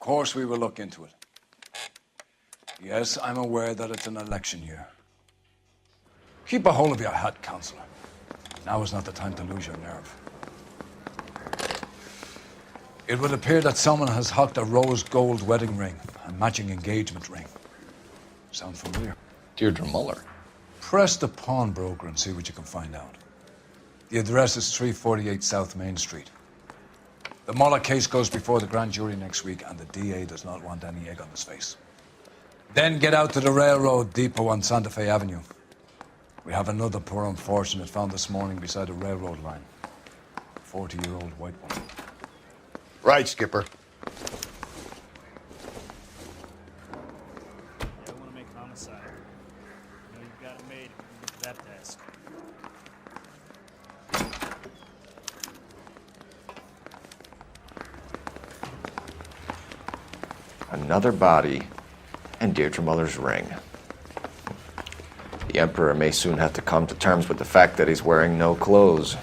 course we will look into it. Yes, I'm aware that it's an election year. Keep a hold of your hat, Counselor. Now is not the time to lose your nerve. It would appear that someone has hocked a rose gold wedding ring and matching engagement ring. Sound familiar? Deirdre Muller. Press the pawnbroker and see what you can find out. The address is 348 South Main Street. The Muller case goes before the grand jury next week, and the DA does not want any egg on his face. Then get out to the railroad depot on Santa Fe Avenue. We have another poor unfortunate found this morning beside a railroad line. A 40-year-old white woman. Right, Skipper. I want to make homicide. You know you've got it made when you get to that desk. Another body and Deirdre Muller's ring. The Emperor may soon have to come to terms with the fact that he's wearing no clothes.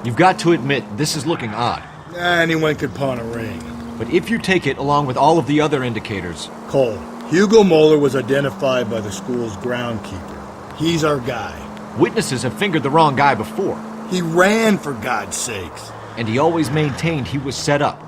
You've got to admit, this is looking odd. Anyone could pawn a ring. But if you take it along with all of the other indicators... Cole, Hugo Muller was identified by the school's groundkeeper. He's our guy. Witnesses have fingered the wrong guy before. He ran, for God's sakes. And he always maintained he was set up.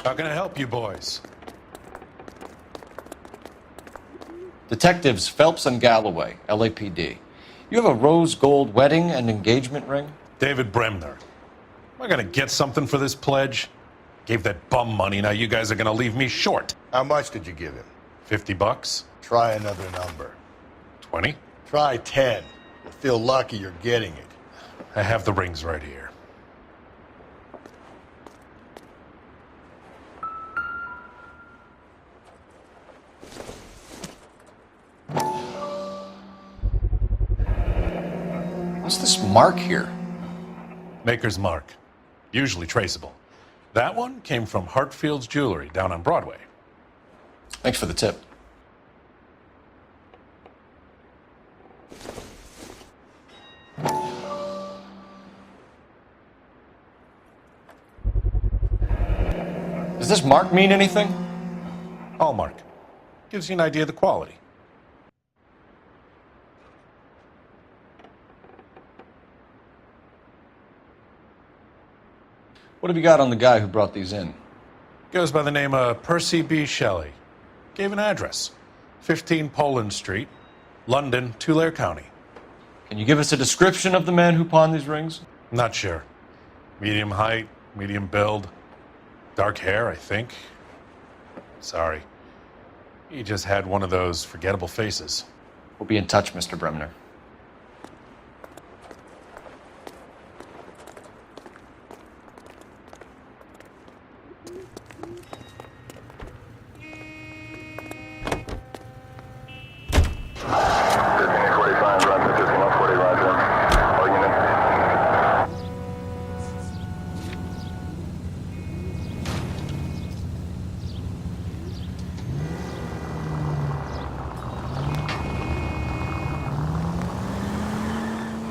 How can I help you boys? Detectives Phelps and Galloway, LAPD. You have a rose gold wedding and engagement ring? David Bremner. Am I gonna get something for this pledge? Gave that bum money, now you guys are gonna leave me short. How much did you give him? $50? Try another number. 20? Try 10. You'll feel lucky you're getting it. I have the rings right here. What's this mark here? Maker's mark. Usually traceable. That one came from Hartfield's Jewelry down on Broadway. Thanks for the tip. Does this mark mean anything? Hallmark. Gives you an idea of the quality. What have you got on the guy who brought these in? Goes by the name of Percy B. Shelley. Gave an address. 15 Poland Street, London, Tulare County. Can you give us a description of the man who pawned these rings? Not sure. Medium height, medium build. Dark hair, I think. Sorry. He just had one of those forgettable faces. We'll be in touch, Mr. Bremner.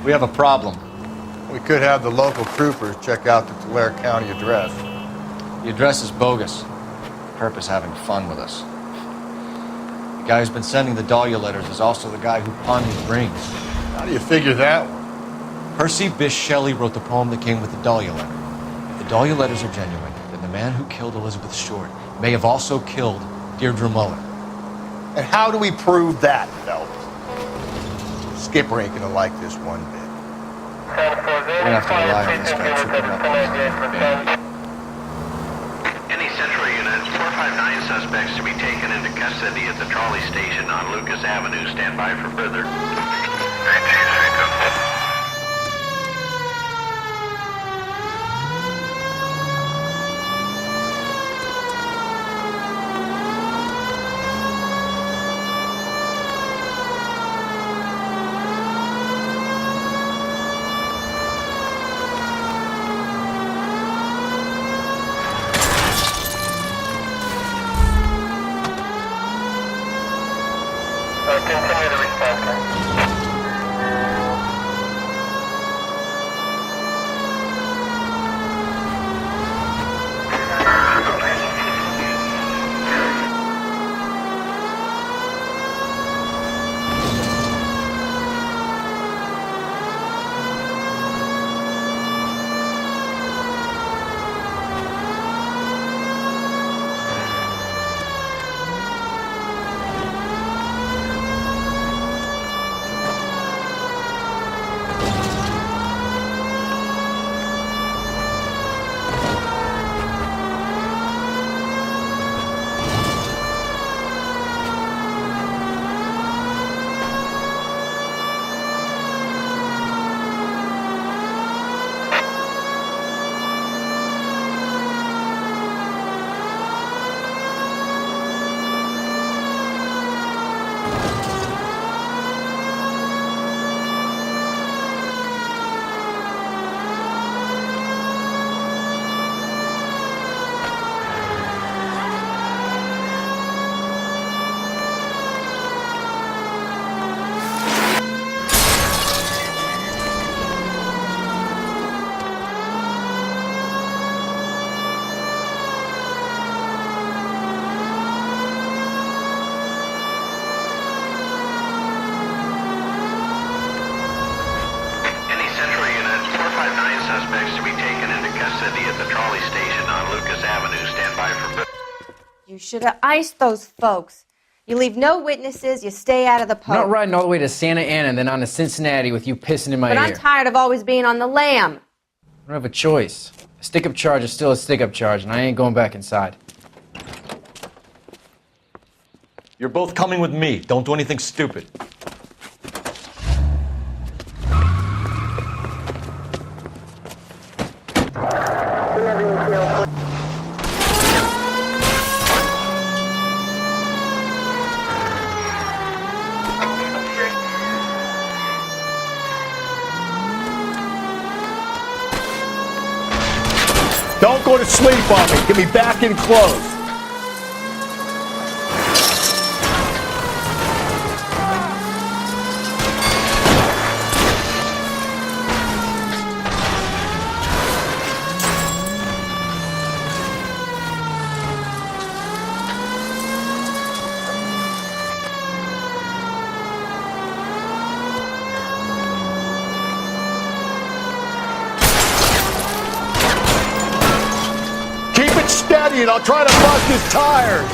We have a problem. We could have the local troopers check out the Tulare County address. The address is bogus. Perp is having fun with us. The guy who's been sending the Dahlia letters is also the guy who pawned these rings. How do you figure that one? Percy Bysshe Shelley wrote the poem that came with the Dahlia letter. If the Dahlia letters are genuine, then the man who killed Elizabeth Short may have also killed Deirdre Muller. And how do we prove that, Phelps? Skipper ain't gonna like this one bit. We're gonna have to rely on this guy tripping up on his Any Central units, 459 suspects to be taken into custody at the trolley station on Lucas Avenue. Stand by for further. Continue to respond. Suspects to be taken into custody at the trolley station on Lucas Avenue. Stand by for... You should have iced those folks. You leave no witnesses, you stay out of the I'm poke. not riding all the way to Santa Ana and then on to Cincinnati with you pissing in my But ear. I'm tired of always being on the lam. I don't have a choice. A stick-up charge is still a stick-up charge, and I ain't going back inside. You're both coming with me. Don't do anything stupid. Don't go to sleep on me. Get me back in close. Steady and I'll try to bust his tires.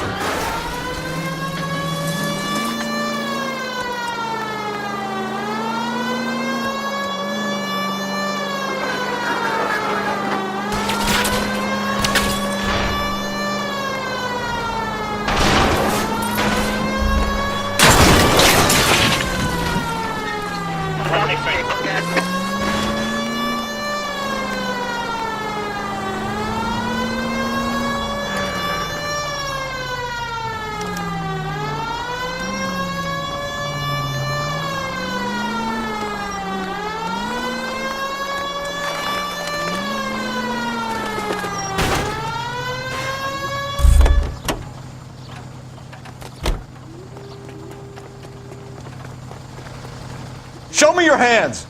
Show me your hands.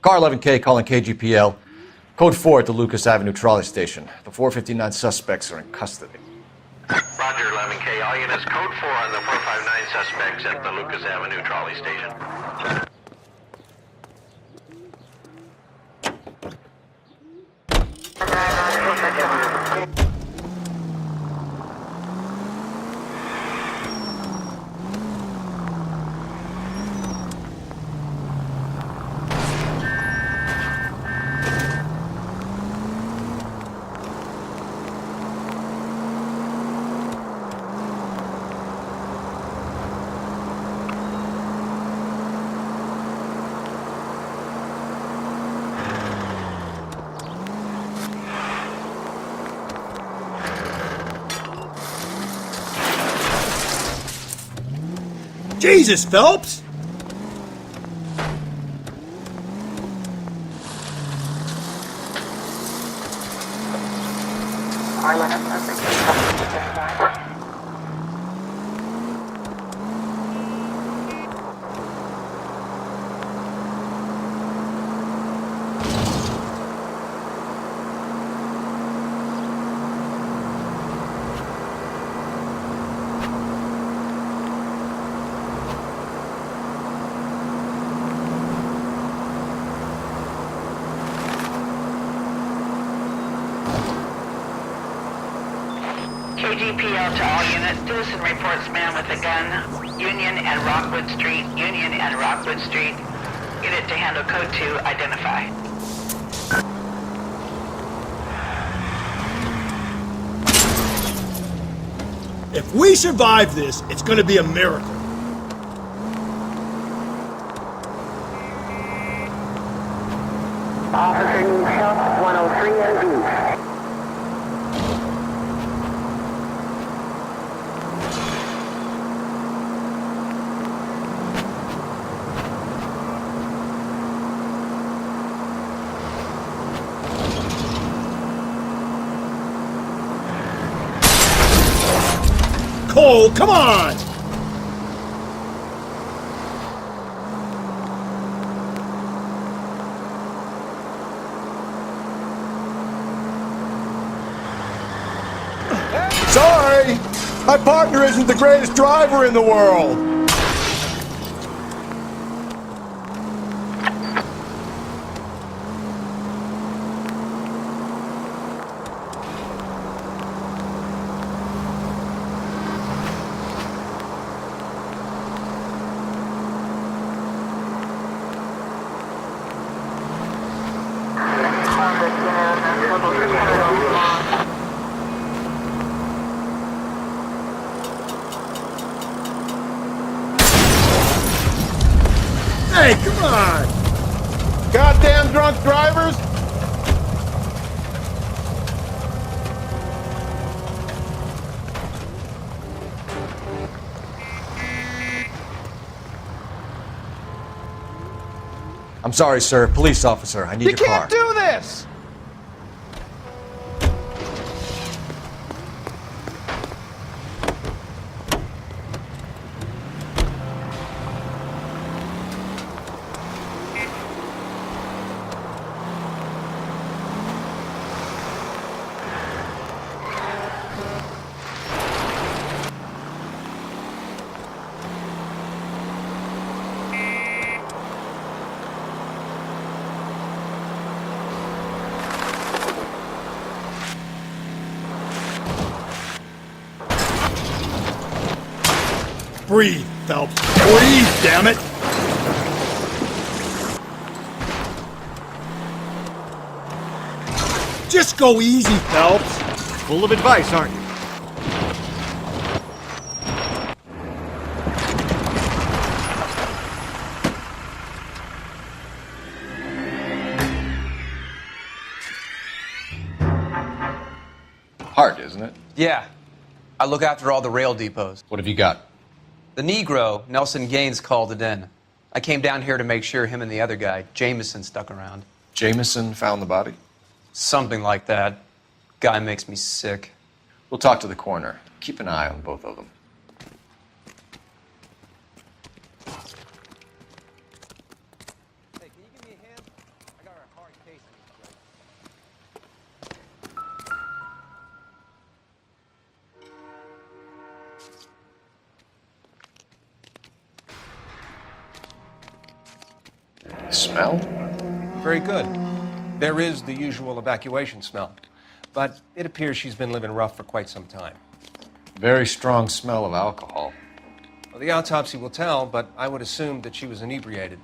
Car 11K calling KGPL. Code 4 at the Lucas Avenue trolley station. The 459 suspects are in custody. Roger, 11K. All units, code 4 on the 459 suspects at the Lucas Avenue trolley station. Jesus, Phelps! KGPL to all units. Citizen reports man with a gun. Union and Rockwood Street. Union and Rockwood Street. Unit to handle code 2. Identify. If we survive this, it's gonna be a miracle. Officer needs help. 103 NV. Cole, come on! Sorry! My partner isn't the greatest driver in the world! Hey, come on! Goddamn drunk drivers! I'm sorry, sir. Police officer, I need your car. You can't do this! Breathe, Phelps. Breathe, damn it! Just go easy, Phelps. Full of advice, aren't you? Hard, isn't it? Yeah. I look after all the rail depots. What have you got? The Negro, Nelson Gaines, called it in. I came down here to make sure him and the other guy, Jameson, stuck around. Jameson found the body? Something like that. Guy makes me sick. We'll talk to the coroner. Keep an eye on both of them. Hey, can you give me a hand? I got a hard case. Smell? Very good. There is the usual evacuation smell, but it appears she's been living rough for quite some time. Very strong smell of alcohol. Well, the autopsy will tell, but I would assume that she was inebriated.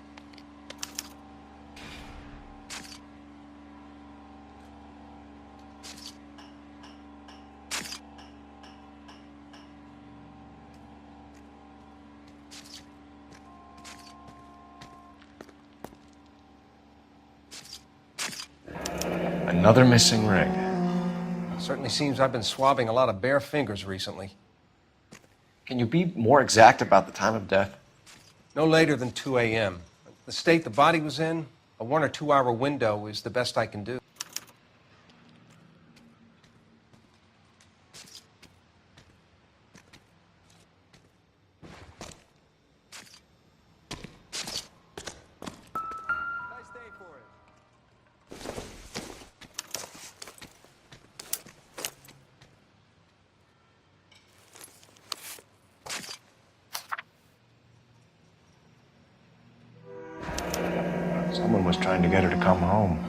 Another missing ring. It certainly seems I've been swabbing a lot of bare fingers recently. Can you be more exact about the time of death? No later than 2 a.m. The state the body was in, a 1 or 2 hour window is the best I can do. Someone was trying to get her to come home.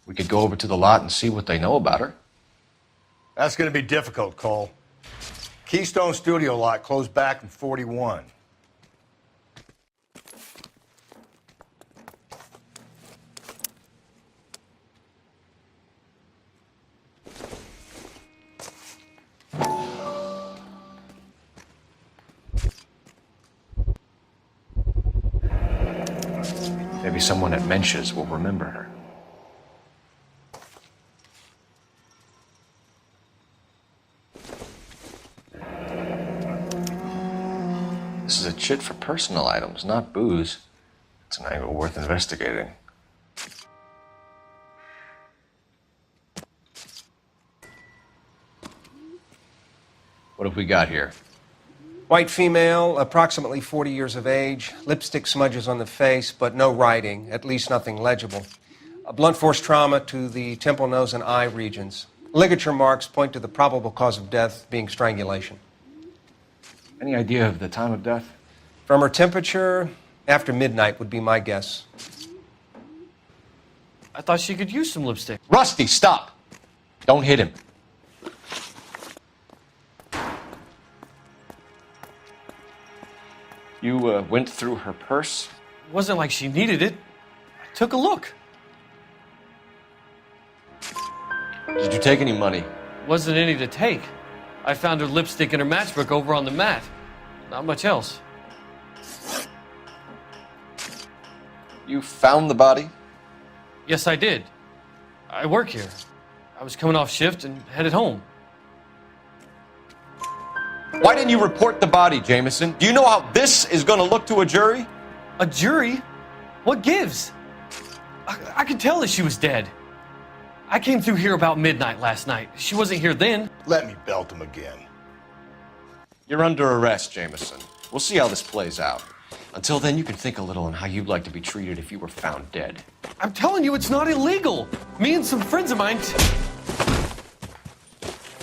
We could go over to the lot and see what they know about her. That's going to be difficult, Cole. Keystone Studio lot closed back in 41. Maybe someone at Mensch's will remember her. This is a chit for personal items, not booze. It's an angle worth investigating. What have we got here? White female, approximately 40 years of age, lipstick smudges on the face, but no writing, at least nothing legible. A blunt force trauma to the temple, nose, and eye regions. Ligature marks point to the probable cause of death being strangulation. Any idea of the time of death? From her temperature, after midnight would be my guess. I thought she could use some lipstick. Rusty, stop! Don't hit him. You went through her purse? It wasn't like she needed it. I took a look. Did you take any money? Wasn't any to take. I found her lipstick and her matchbook over on the mat. Not much else. You found the body? Yes, I did. I work here. I was coming off shift and headed home. Why didn't you report the body, Jameson? Do you know how this is going to look to a jury? A jury? What gives? I could tell that she was dead. I came through here about midnight last night. She wasn't here then. Let me belt him again. You're under arrest, Jameson. We'll see how this plays out. Until then, you can think a little on how you'd like to be treated if you were found dead. I'm telling you, it's not illegal. Me and some friends of mine...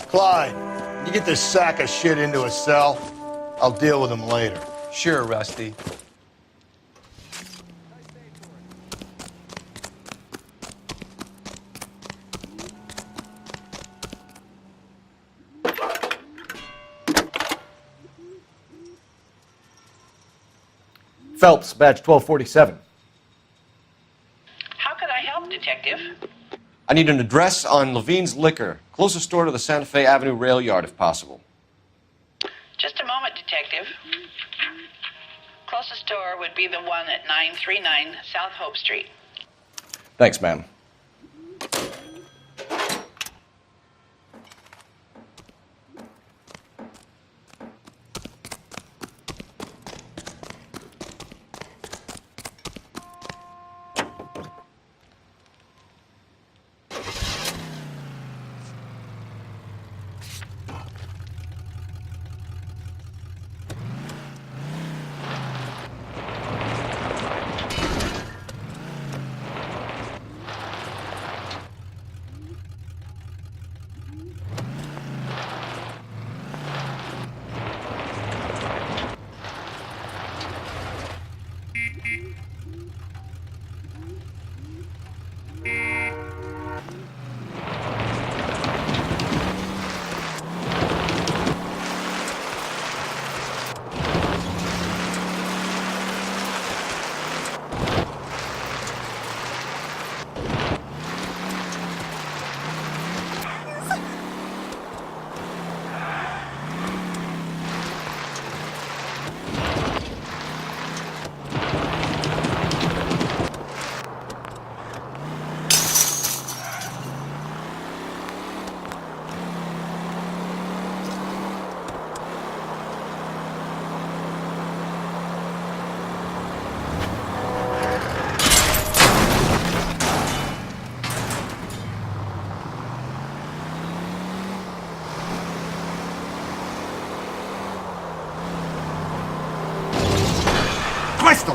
Clyde, you get this sack of shit into a cell. I'll deal with him later. Sure, Rusty. Phelps, badge 1247. How could I help, Detective? I need an address on Levine's Liquor. Closest store to the Santa Fe Avenue rail yard, if possible. Just a moment, Detective. Closest store would be the one at 939 South Hope Street. Thanks, ma'am.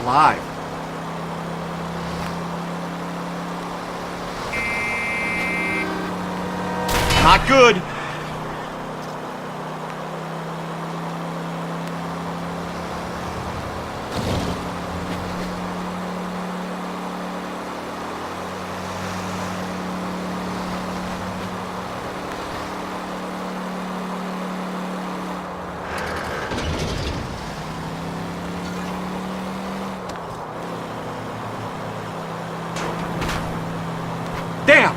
alive. Not good. Damn!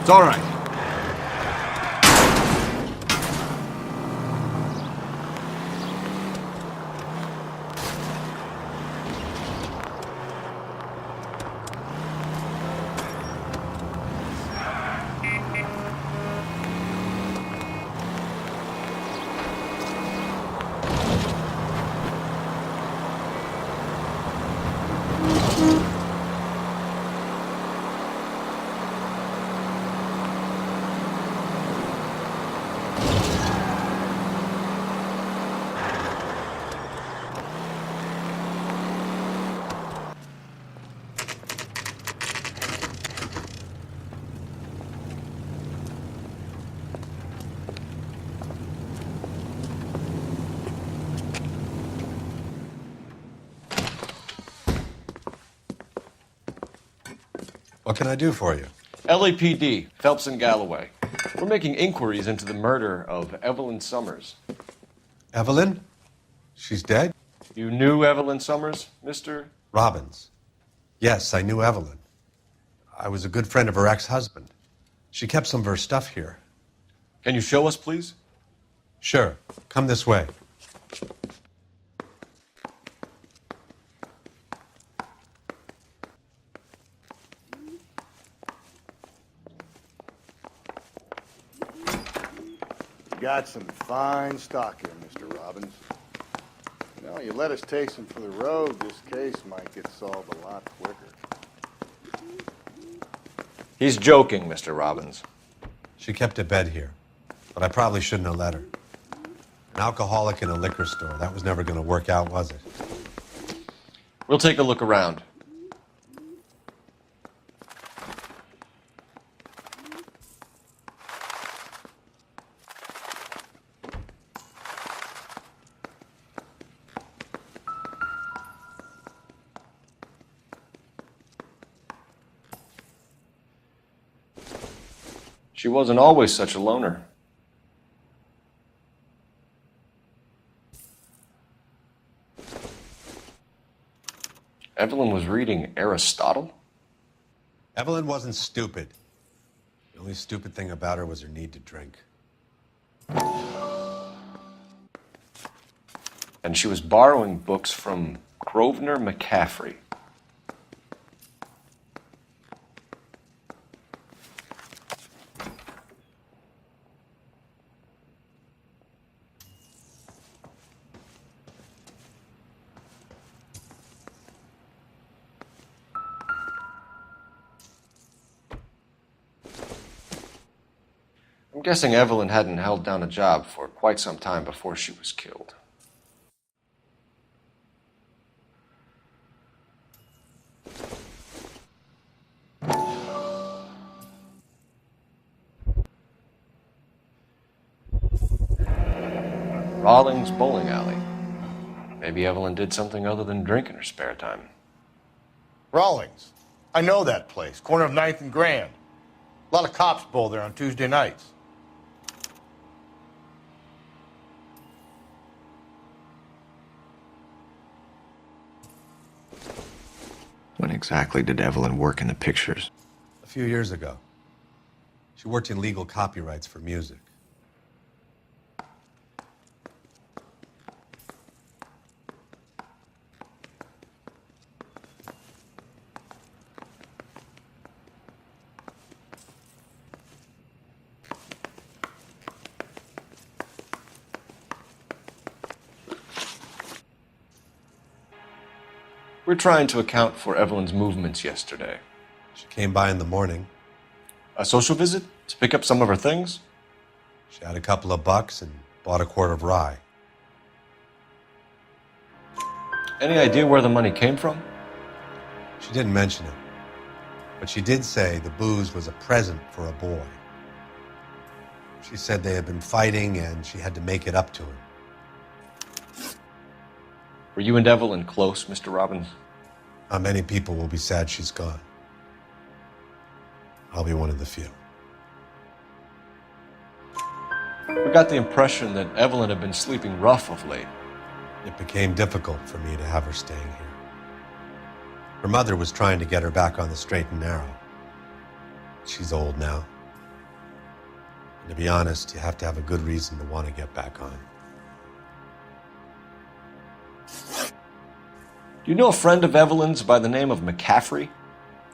It's all right. What can I do for you? LAPD, Phelps and Galloway. We're making inquiries into the murder of Evelyn Summers. Evelyn? She's dead? You knew Evelyn Summers, Mr. Robbins. Yes, I knew Evelyn. I was a good friend of her ex-husband. She kept some of her stuff here. Can you show us, please? Sure. Come this way. Got some fine stock here, Mr. Robbins. You know, you let us take some for the road, this case might get solved a lot quicker. He's joking, Mr. Robbins. She kept a bed here, but I probably shouldn't have let her. An alcoholic in a liquor store. That was never going to work out, was it? We'll take a look around. She wasn't always such a loner. Evelyn was reading Aristotle? Evelyn wasn't stupid. The only stupid thing about her was her need to drink. And she was borrowing books from Grosvenor McCaffrey. I'm guessing Evelyn hadn't held down a job for quite some time before she was killed. Rawlings Bowling Alley. Maybe Evelyn did something other than drink in her spare time. Rawlings. I know that place. Corner of 9th and Grand. A lot of cops bowl there on Tuesday nights. When exactly did Evelyn work in the pictures? A few years ago. She worked in legal copyrights for music. We're trying to account for Evelyn's movements yesterday. She came by in the morning. A social visit? To pick up some of her things? She had a couple of bucks and bought a quart of rye. Any idea where the money came from? She didn't mention it, but she did say the booze was a present for a boy. She said they had been fighting and she had to make it up to him. Were you and Evelyn close, Mr. Robbins? Not many people will be sad she's gone. I'll be one of the few. We got the impression that Evelyn had been sleeping rough of late. It became difficult for me to have her staying here. Her mother was trying to get her back on the straight and narrow. She's old now. And to be honest, you have to have a good reason to want to get back on. Do you know a friend of Evelyn's by the name of McCaffrey?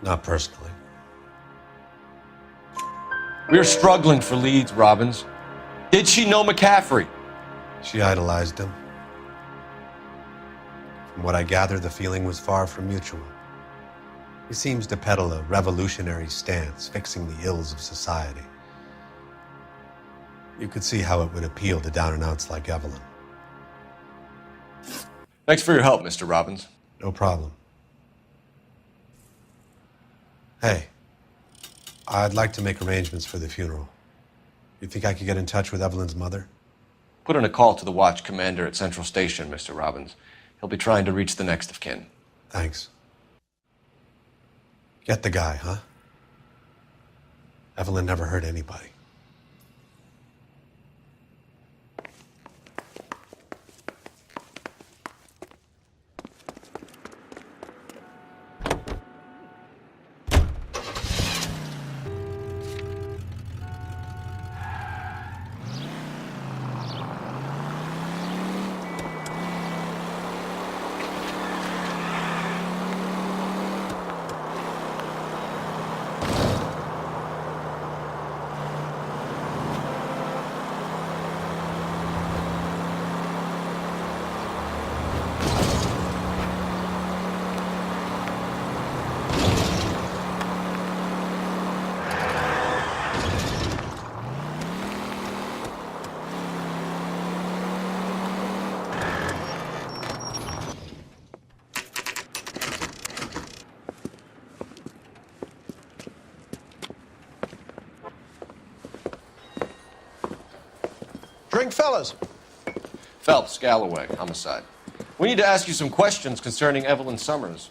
Not personally. We're struggling for leads, Robbins. Did she know McCaffrey? She idolized him. From what I gather, the feeling was far from mutual. He seems to peddle a revolutionary stance, fixing the ills of society. You could see how it would appeal to down-and-outs like Evelyn. Thanks for your help, Mr. Robbins. No problem. Hey, I'd like to make arrangements for the funeral. You think I could get in touch with Evelyn's mother? Put in a call to the watch commander at Central Station, Mr. Robbins. He'll be trying to reach the next of kin. Thanks. Get the guy, huh? Evelyn never hurt anybody. Drink, fellas. Phelps, Galloway, homicide. We need to ask you some questions concerning Evelyn Summers.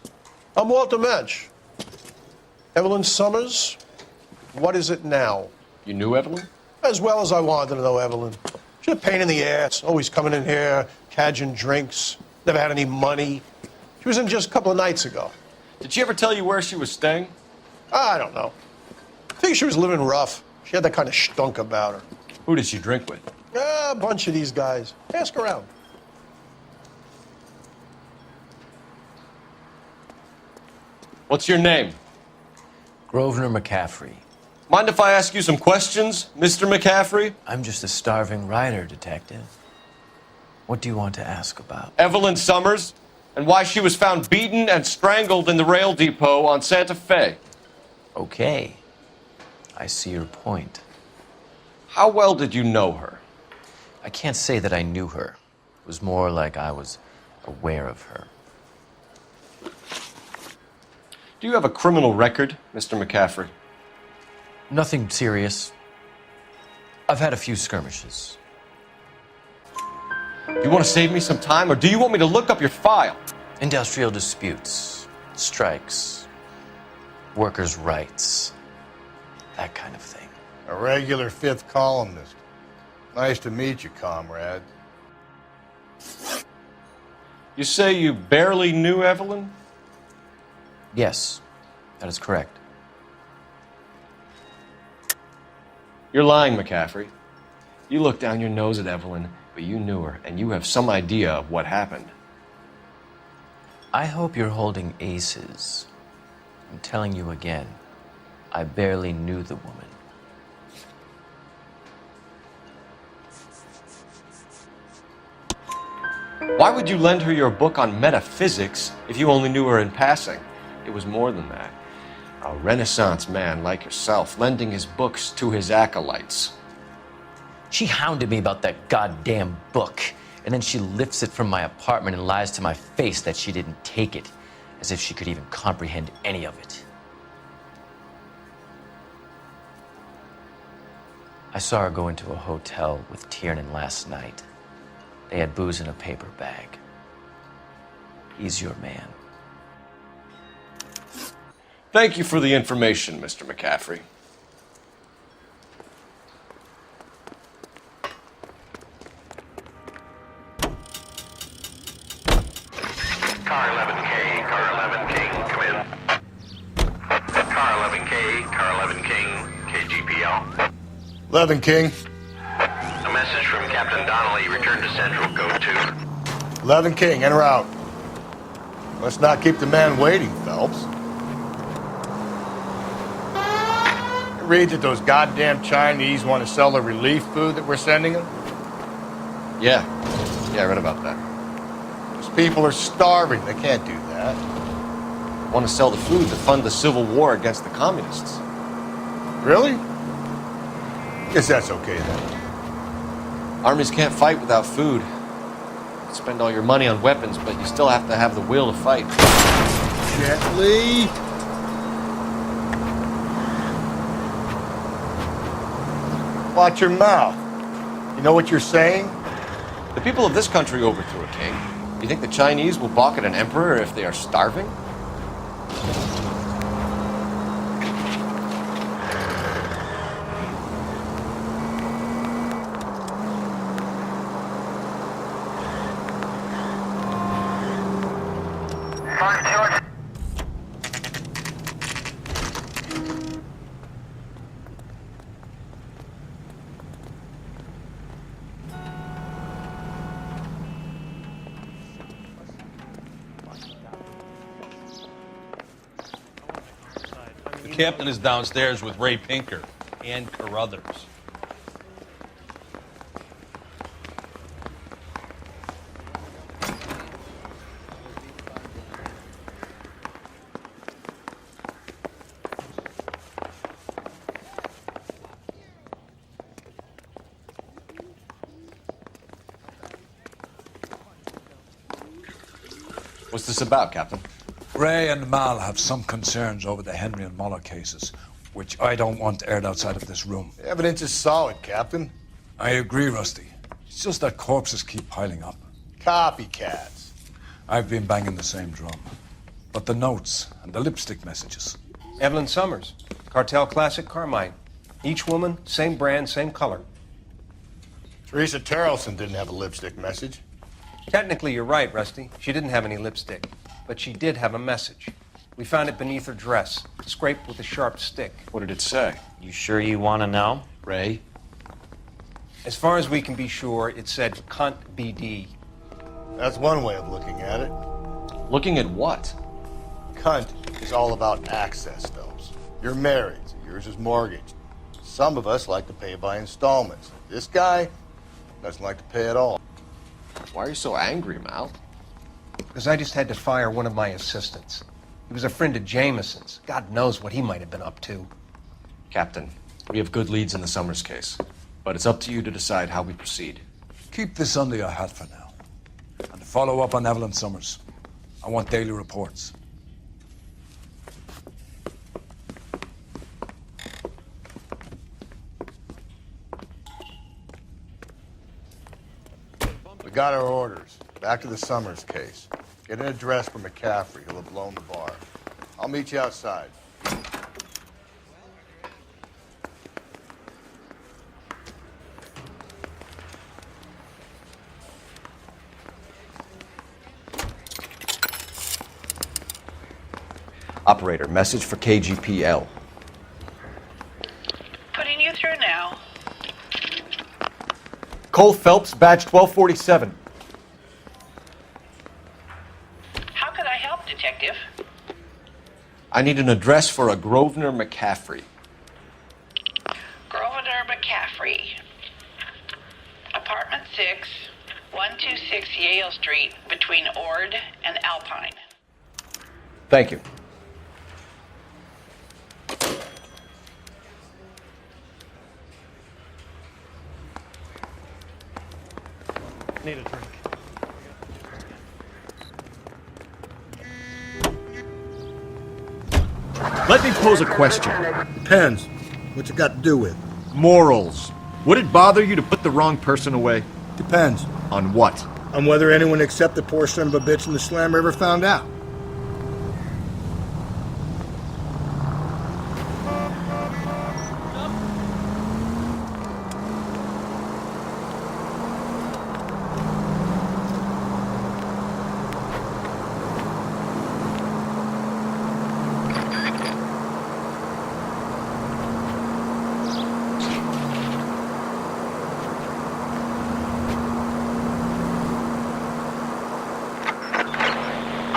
I'm Walter Mensch. Evelyn Summers, what is it now? You knew Evelyn? As well as I wanted to know Evelyn. She's a pain in the ass, always coming in here, cadging drinks, never had any money. She was in just a couple of nights ago. Did she ever tell you where she was staying? I don't know. I think she was living rough. She had that kind of stunk about her. Who did she drink with? A bunch of these guys. Ask around. What's your name? Grosvenor McCaffrey. Mind if I ask you some questions, Mr. McCaffrey? I'm just a starving writer, Detective. What do you want to ask about? Evelyn Summers, and why she was found beaten and strangled in the rail depot on Santa Fe. Okay. I see your point. How well did you know her? I can't say that I knew her. It was more like I was aware of her. Do you have a criminal record, Mr. McCaffrey? Nothing serious. I've had a few skirmishes. Do you want to save me some time, or do you want me to look up your file? Industrial disputes, strikes, workers' rights, that kind of thing. A regular fifth columnist. Nice to meet you, comrade. You say you barely knew Evelyn? Yes, that is correct. You're lying, McCaffrey. You looked down your nose at Evelyn, but you knew her, and you have some idea of what happened. I hope you're holding aces. I'm telling you again, I barely knew the woman. Why would you lend her your book on metaphysics if you only knew her in passing? It was more than that. A Renaissance man like yourself, lending his books to his acolytes. She hounded me about that goddamn book, and then she lifts it from my apartment and lies to my face that she didn't take it, as if she could even comprehend any of it. I saw her go into a hotel with Tiernan last night. They had booze in a paper bag. He's your man. Thank you for the information, Mr. McCaffrey. Car 11K, Car 11 King, come in. Car 11K, Car 11 King, KGPL. 11 King. A message from Captain Donnelly, return to Central, code 2. 11 King, en route. Let's not keep the man waiting, Phelps. Read that those goddamn Chinese want to sell the relief food that we're sending them? Yeah, I read about that. Those people are starving. They can't do that. Want to sell the food to fund the civil war against the communists. Really? Guess that's okay then. Armies can't fight without food. You spend all your money on weapons, but you still have to have the will to fight. Gently. Watch your mouth. You know what you're saying? The people of this country overthrew a king. You think the Chinese will balk at an emperor if they are starving? The captain is downstairs with Ray Pinker and Carruthers. What's this about, Captain? Ray and Mal have some concerns over the Henry and Muller cases, which I don't want aired outside of this room. The evidence is solid, Captain. I agree, Rusty. It's just that corpses keep piling up. Copycats. I've been banging the same drum. But the notes and the lipstick messages. Evelyn Summers, Cartel Classic Carmine. Each woman, same brand, same color. Teresa Terrelson didn't have a lipstick message. Technically, you're right, Rusty. She didn't have any lipstick. But she did have a message. We found it beneath her dress, scraped with a sharp stick. What did it say? You sure you want to know? Ray? As far as we can be sure, it said cunt BD. That's one way of looking at it. Looking at what? Cunt is all about access, Phelps. You're married, so yours is mortgaged. Some of us like to pay by installments. This guy doesn't like to pay at all. Why are you so angry, Mal? Because I just had to fire one of my assistants. He was a friend of Jameson's. God knows what he might have been up to. Captain, we have good leads in the Summers case, but it's up to you to decide how we proceed. Keep this under your hat for now. And follow up on Evelyn Summers. I want daily reports. We got our orders. Back to the Summers case. Get an address for McCaffrey. He'll have blown the bar. I'll meet you outside. Operator, message for KGPL. Putting you through now. Cole Phelps, badge 1247. How could I help, Detective? I need an address for a Grosvenor McCaffrey. Grosvenor McCaffrey. Apartment 6, 126 Yale Street between Ord and Alpine. Thank you. Need a drink. Let me pose a question. Depends. What's it got to do with? Morals. Would it bother you to put the wrong person away? Depends. On what? On whether anyone except the poor son of a bitch in the slammer ever found out.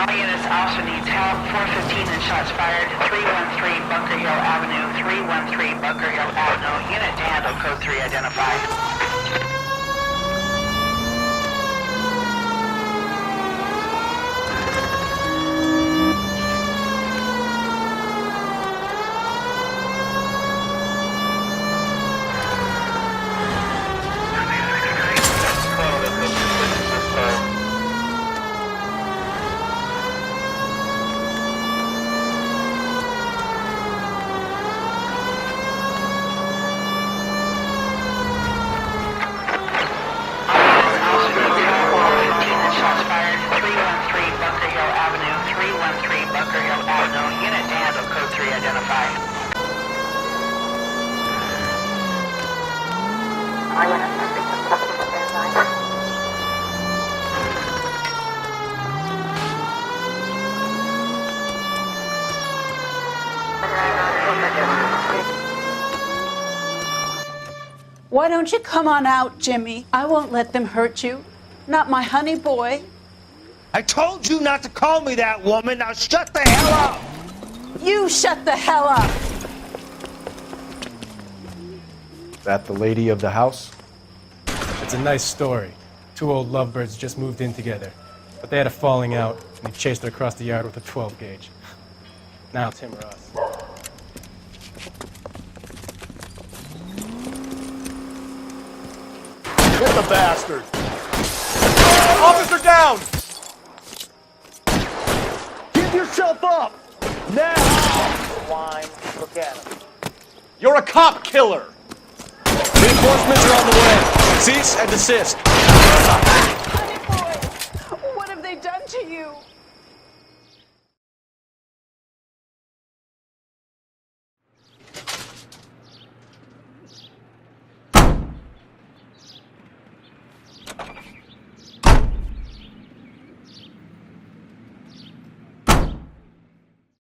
All units also needs help. 415 and shots fired. 313 Bunker Hill Avenue. 313 Bunker Hill Avenue. Unit to handle code 3 identified. Why don't you come on out, Jimmy? I won't let them hurt you. Not my honey boy. I told you not to call me that, woman. Now shut the hell up! You shut the hell up! That the lady of the house? It's a nice story. Two old lovebirds just moved in together. But they had a falling out, and he chased her across the yard with a 12 gauge. Now it's him or us. Get the bastard! Officer down! Give yourself up! Now! Wine, look at him. You're a cop killer! Reinforcements are on the way. Cease and desist.